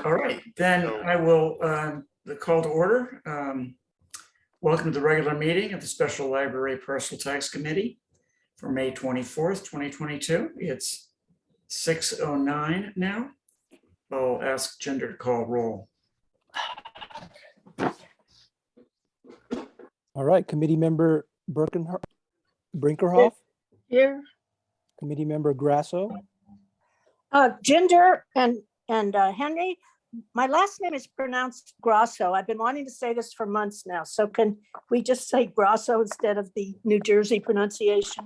All right, then I will, the call to order. Welcome to the regular meeting of the Special Library Parcel Tax Committee for May 24th, 2022. It's 6:09 now. I'll ask Ginger to call roll. All right, Committee Member Brinkerhoff, Here. Committee Member Grasso, Ginger and Henry, my last name is pronounced Grasso. I've been wanting to say this for months now. So can we just say Grasso instead of the New Jersey pronunciation?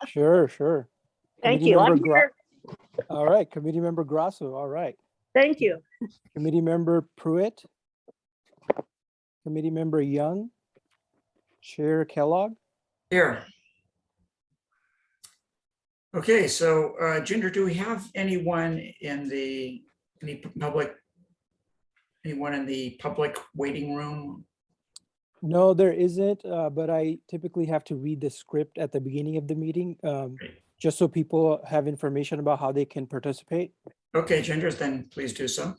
Sure. Thank Committee you. Member I'm here. All right, Committee Member Grasso, all right. Thank you. Committee Member Pruitt, Committee Member Young, Chair Kellogg. Here. Okay, so Ginger, do we have anyone in the public waiting room? No, there isn't, but I typically have to read the script at the beginning of the meeting, just so people have information about how they can participate. Okay, Ginger, then please do so.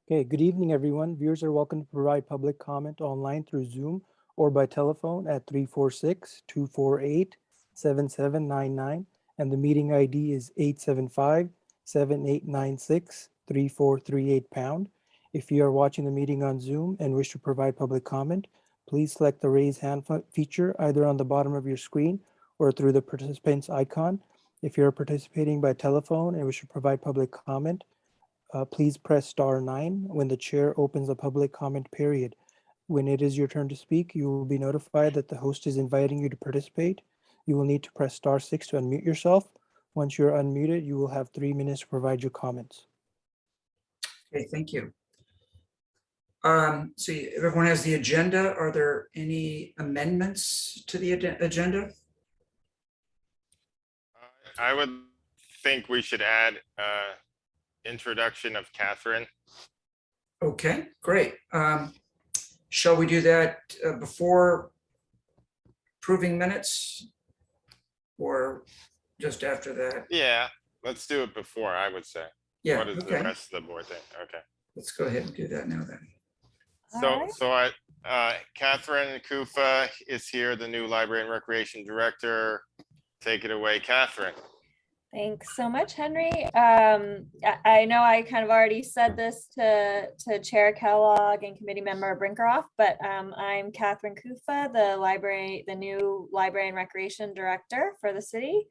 Okay, good evening, everyone. Viewers are welcome to provide public comment online through Zoom or by telephone at 346-248-7799. And the meeting ID is 875-7896-3438#. If you are watching the meeting on Zoom and wish to provide public comment, please select the raise hand feature either on the bottom of your screen or through the participants icon. If you're participating by telephone and wish to provide public comment, please press *9 when the chair opens the public comment period. When it is your turn to speak, you will be notified that the host is inviting you to participate. You will need to press *6 to unmute yourself. Once you're unmuted, you will have 3 minutes to provide your comments. Okay, thank you. So everyone has the agenda. Are there any amendments to the agenda? I would think we should add introduction of Kathryn. Okay, great. Shall we do that before approving minutes or just after that? Yeah, let's do it before, I would say. Yeah, What does the okay. rest of the board think? Okay. Let's go ahead and do that now then. Kathryn Kufa is here, the new Library and Recreation Director. Take it away, Kathryn. Thanks so much, Henry. I know I kind of already said this to Chair Kellogg and Committee Member Brinkerhoff, but I'm Kathryn Kufa, the new Library and Recreation Director for the city.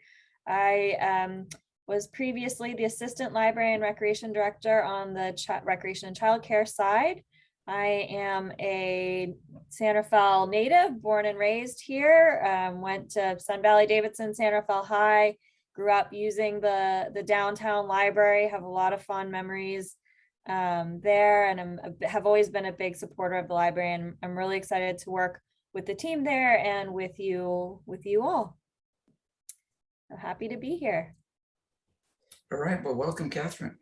I was previously the Assistant Library and Recreation Director on the Recreation and Childcare side. I am a San Rafael native, born and raised here. Went to Sun Valley Davidson, San Rafael High. Grew up using the downtown library, have a lot of fond memories there, and have always been a big supporter of the library, and I'm really excited to work with the team there and with you all. I'm happy to be here. All right, well, welcome, Kathryn.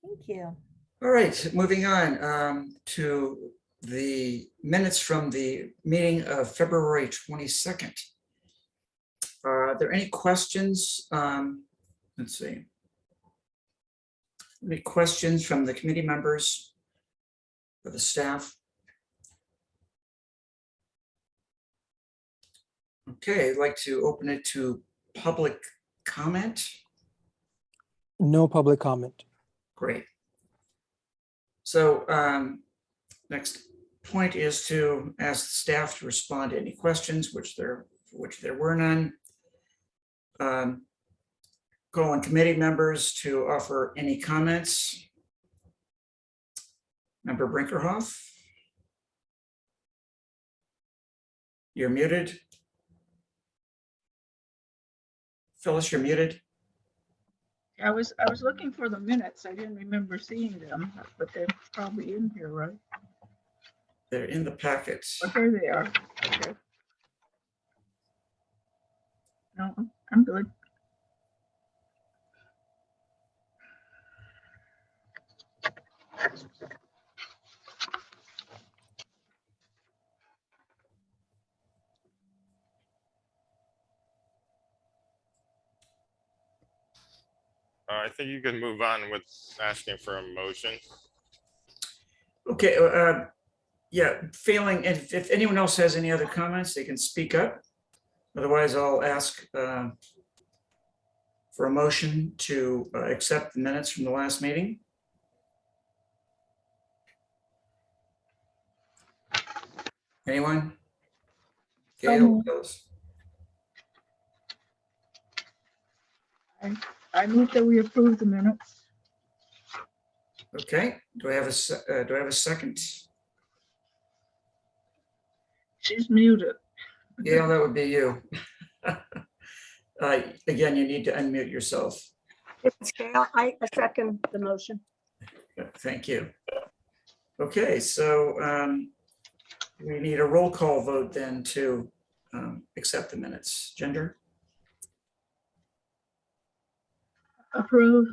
Thank you. All right, moving on to the minutes from the meeting of February 22nd. Are there any questions? Let's see. Any questions from the committee members or the staff? Okay, I'd like to open it to public comment. No public comment. Great. So next point is to ask the staff to respond to any questions, which there were none. Call on committee members to offer any comments. Member Brinkerhoff, you're muted. Phyllis, you're muted. I was looking for the minutes. I didn't remember seeing them, but they're probably in here, right? They're in the packets. Oh, here they are. Okay. No, I'm good. I think you can move on with asking for a motion. Okay, yeah, failing, if anyone else has any other comments, they can speak up. Otherwise, I'll ask for a motion to accept the minutes from the last meeting. Anyone? Gail, moved. Phyllis? I move that we approve the minutes. Okay, do I have a second? She's muted. Gail, that would be you. Again, you need to unmute yourself. It's Gail. I second the motion. Thank you. Okay, so we need a roll call vote then to accept the minutes. Ginger? Approve.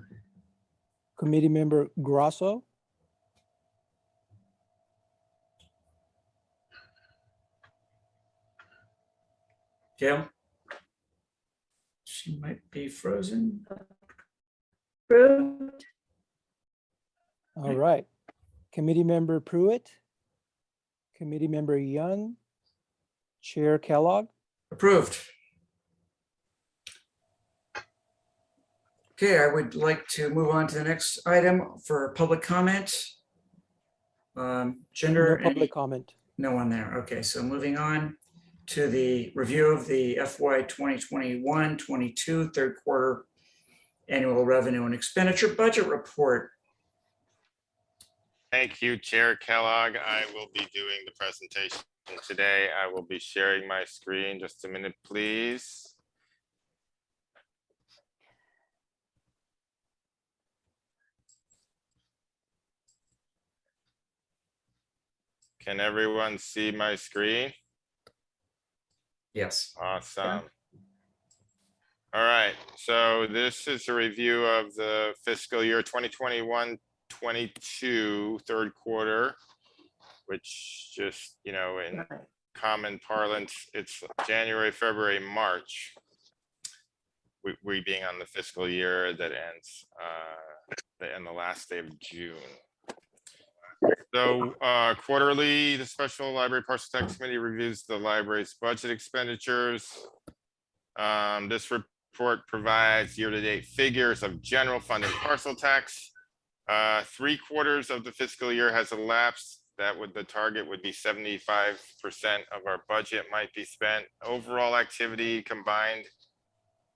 Committee member Grasso, Gail? She might be frozen. Approved. all right. Committee member Pruitt, committee member Young, Chair Kellogg, Approved. Okay, I would like to move on to the next item for public comment. Gender, no public comment. no one there. Okay, so moving on to the review of the FY 2021-22 third quarter annual revenue and expenditure budget report. Thank you, Chair Kellogg. I will be doing the presentation today. I will be sharing my screen. Just a minute, please. Can everyone see my screen? Yes. Awesome. All right, so this is a review of the fiscal year 2021-22 third quarter, which just, you know, in common parlance, it's January, February, March. We being on the fiscal year that ends and the last day of June. So quarterly, the Special Library Parcel Tax Committee reviews the library's budget expenditures. This report provides year-to-date figures of general fund and parcel tax. 3/4 of the fiscal year has elapsed. The target would be 75% of our budget might be spent. Overall activity combined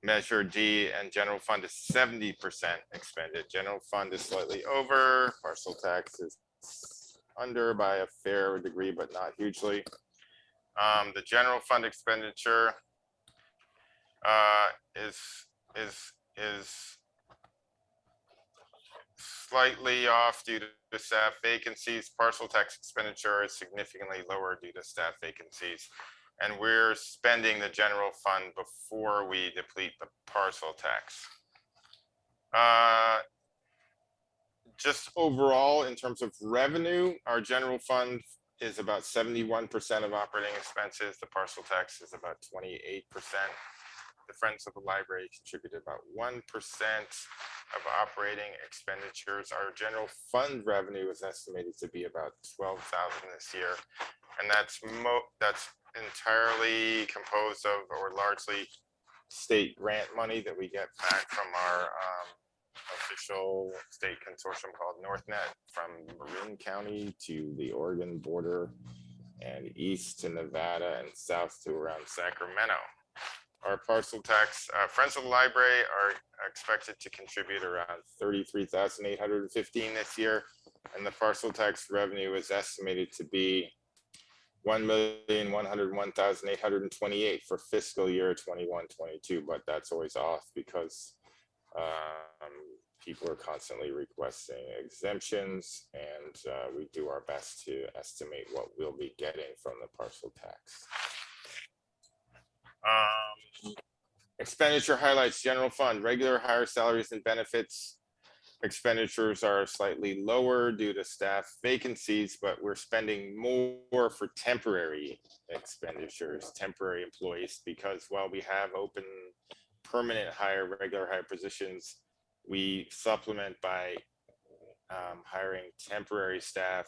Measure D and general fund is 70% expended. General fund is slightly over. Parcel tax is under by a fair degree, but not hugely. The general fund expenditure is slightly off due to staff vacancies. Parcel tax expenditure is significantly lower due to staff vacancies. And we're spending the general fund before we deplete the parcel tax. Just overall, in terms of revenue, our general fund is about 71% of operating expenses. The parcel tax is about 28%. The Friends of the Library contributed about 1% of operating expenditures. Our general fund revenue is estimated to be about 12,000 this year. And that's entirely composed of, or largely, state grant money that we get back from our official state consortium called NorthNet, from Marin County to the Oregon border and east to Nevada and south to around Sacramento. Our parcel tax, Friends of the Library are expected to contribute around 33,815 this year, and the parcel tax revenue is estimated to be 1,101,828 for fiscal year 21-22, but that's always off because people are constantly requesting exemptions, and we do our best to estimate what we'll be getting from the parcel tax. Expenditure highlights: general fund, regular higher salaries and benefits. Expenditures are slightly lower due to staff vacancies, but we're spending more for temporary expenditures, temporary employees, because while we have open permanent hire, regular hire positions, we supplement by hiring temporary staff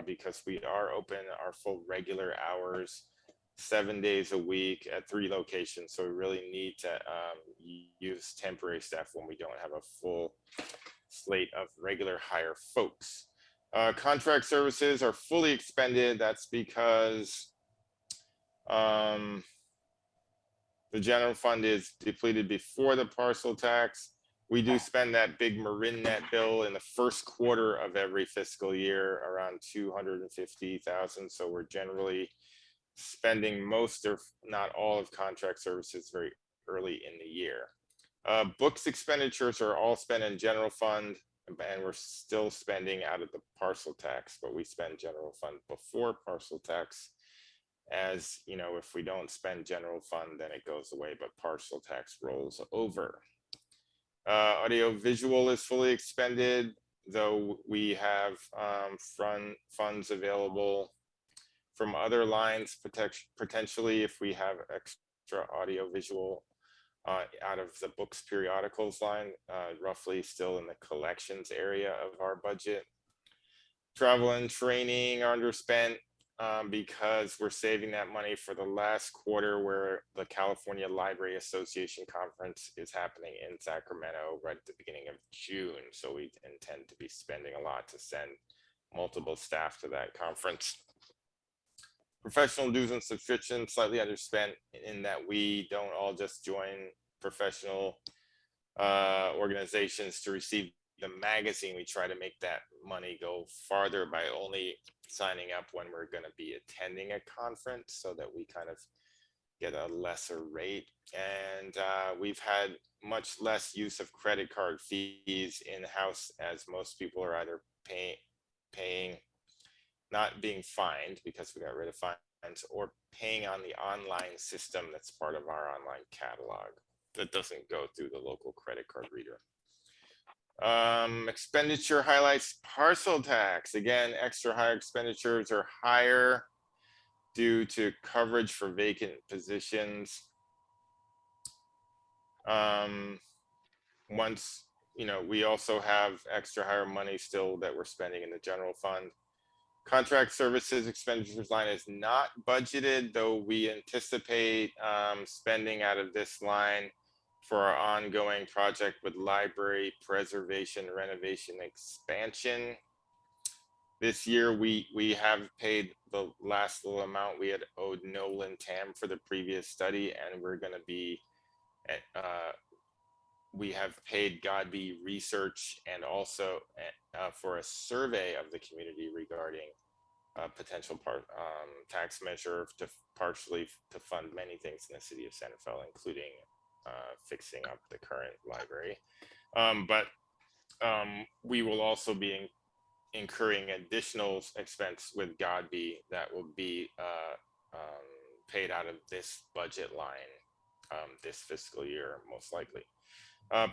because we are open our full regular hours 7 days a week at 3 locations. So we really need to use temporary staff when we don't have a full slate of regular hire folks. Contract services are fully expended. That's because the general fund is depleted before the parcel tax. We do spend that big MarinNet bill in the first quarter of every fiscal year, around 250,000. So we're generally spending most or not all of contract services very early in the year. Books expenditures are all spent in general fund, and we're still spending out of the parcel tax, but we spend general fund before parcel tax. As you know, if we don't spend general fund, then it goes away, but parcel tax rolls over. Audio visual is fully expended, though we have funds available from other lines, potentially if we have extra audio visual out of the books periodicals line, roughly still in the collections area of our budget. Travel and training are underspent because we're saving that money for the last quarter where the California Library Association conference is happening in Sacramento right at the beginning of June. So we intend to be spending a lot to send multiple staff to that conference. Professional dues and subscriptions slightly underspent in that we don't all just join professional organizations to receive the magazine. We try to make that money go farther by only signing up when we're going to be attending a conference so that we kind of get a lesser rate. And we've had much less use of credit card fees in-house, as most people are either paying, not being fined because we got rid of fines, or paying on the online system that's part of our online catalog that doesn't go through the local credit card reader. Expenditure highlights parcel tax. Again, extra higher expenditures are higher due to coverage for vacant positions. Once, you know, we also have extra higher money still that we're spending in the general fund. Contract services expenditures line is not budgeted, though we anticipate spending out of this line for our ongoing project with library preservation, renovation, expansion. This year, we have paid the last little amount we had owed Nolan Tam for the previous study, and we're going to be, we have paid Godby Research and also for a survey of the community regarding potential tax measure to partially to fund many things in the city of Santa Fe, including fixing up the current library. But we will also be incurring additional expense with Godby that will be paid out of this budget line this fiscal year, most likely.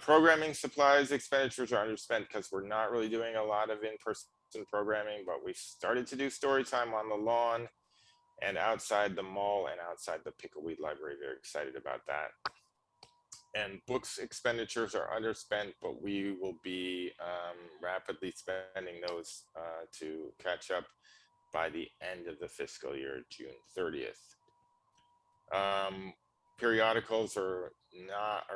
Programming supplies expenditures are underspent because we're not really doing a lot of in-person programming, but we started to do story time on the lawn and outside the mall and outside the Pickleweed Library. Very excited about that. And books expenditures are underspent, but we will be rapidly spending those to catch up by the end of the fiscal year, June 30th. Periodicals are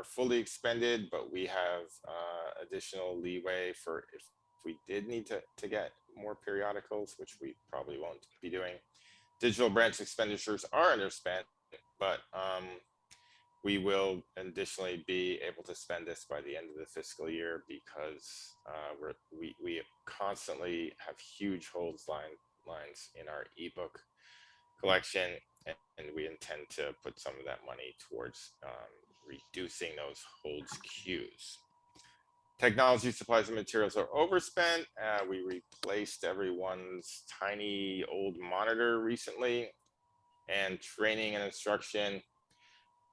fully expended, but we have additional leeway for if we did need to get more periodicals, which we probably won't be doing. Digital branch expenditures are underspent, but we will additionally be able to spend this by the end of the fiscal year because we constantly have huge holds lines in our ebook collection, and we intend to put some of that money towards reducing those holds queues. Technology supplies and materials are overspent. We replaced everyone's tiny old monitor recently, and training and instruction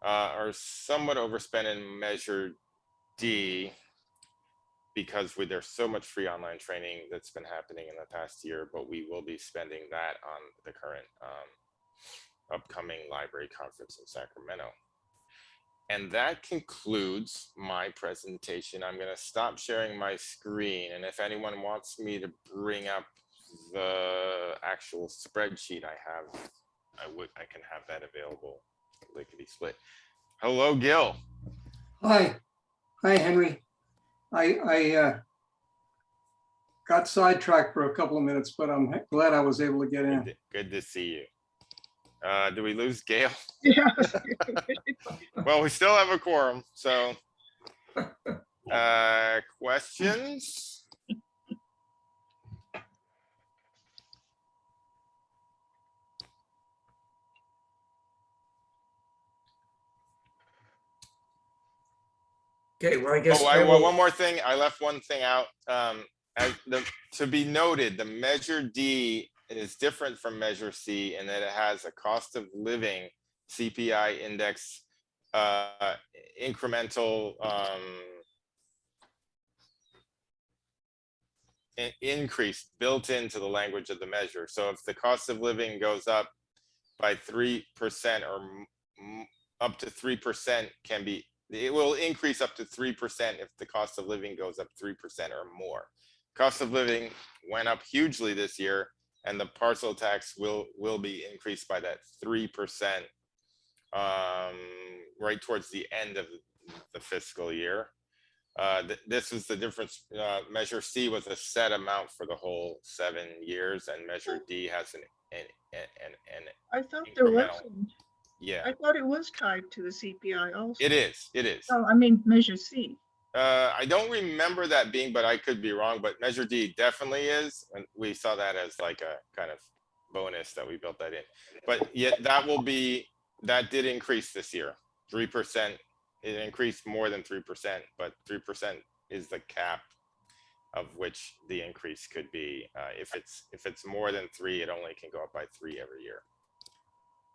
are somewhat overspent in Measure D because there's so much free online training that's been happening in the past year, but we will be spending that on the current upcoming library conference in Sacramento. And that concludes my presentation. I'm going to stop sharing my screen. And if anyone wants me to bring up the actual spreadsheet I have, I can have that available. Lickety split. Hello, Gil. Hi, Henry. I got sidetracked for a couple of minutes, but I'm glad I was able to get in. Good to see you. Do we lose Gail? Yeah. Well, we still have a quorum, so questions? Okay, well, I guess One more thing. I left one thing out. To be noted, the Measure D is different from Measure C in that it has a cost of living CPI index incremental increase built into the language of the measure. So if the cost of living goes up by 3% or up to 3% it will increase up to 3% if the cost of living goes up 3% or more. Cost of living went up hugely this year, and the parcel tax will be increased by that 3% right towards the end of the fiscal year. This is the difference. Measure C was a set amount for the whole 7 years, and Measure D has an I thought there incremental. wasn't. Yeah, I thought it was tied to the CPI also. it is. Oh, I mean, Measure C. I don't remember that being, but I could be wrong, but Measure D definitely is. And we saw that as like a kind of bonus that we built that in. But yet that did increase this year, 3%. It increased more than 3%, but 3% is the cap of which the increase could be. If it's more than 3, it only can go up by 3 every year.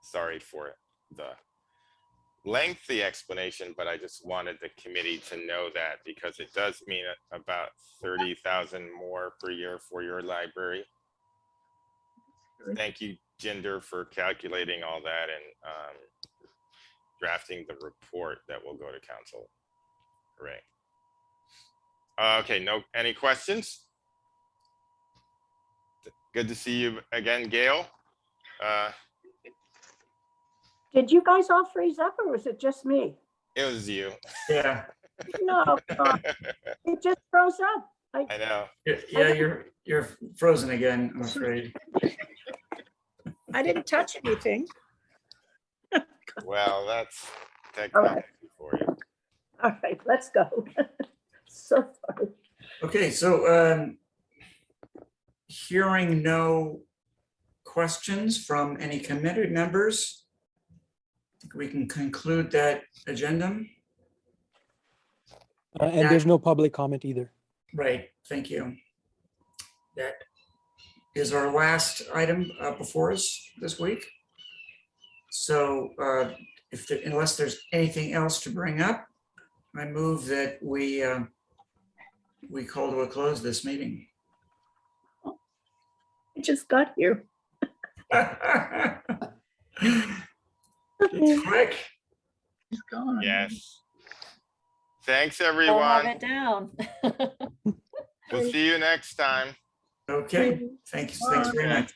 Sorry for the lengthy explanation, but I just wanted the committee to know that because it does mean about 30,000 more per year for your library. Thank you, Jinder, for calculating all that and drafting the report that will go to council. Hooray. Okay, any questions? Good to see you again, Gail. Did you guys all freeze up or was it just me? It was you. Yeah, No, it just froze up. I know. yeah, you're frozen again, I'm afraid. I didn't touch anything. Well, that's technology for you. All right, let's go. So sorry. Okay, so hearing no questions from any committee members, I think we can conclude that agenda. And there's no public comment either. Right, thank you. That is our last item before us this week. So unless there's anything else to bring up, I move that we call to a close this meeting. I just got here. It's quick. It's gone. Yes. Thanks, I'll have everyone. it down. We'll see you next time. Okay, thanks very much.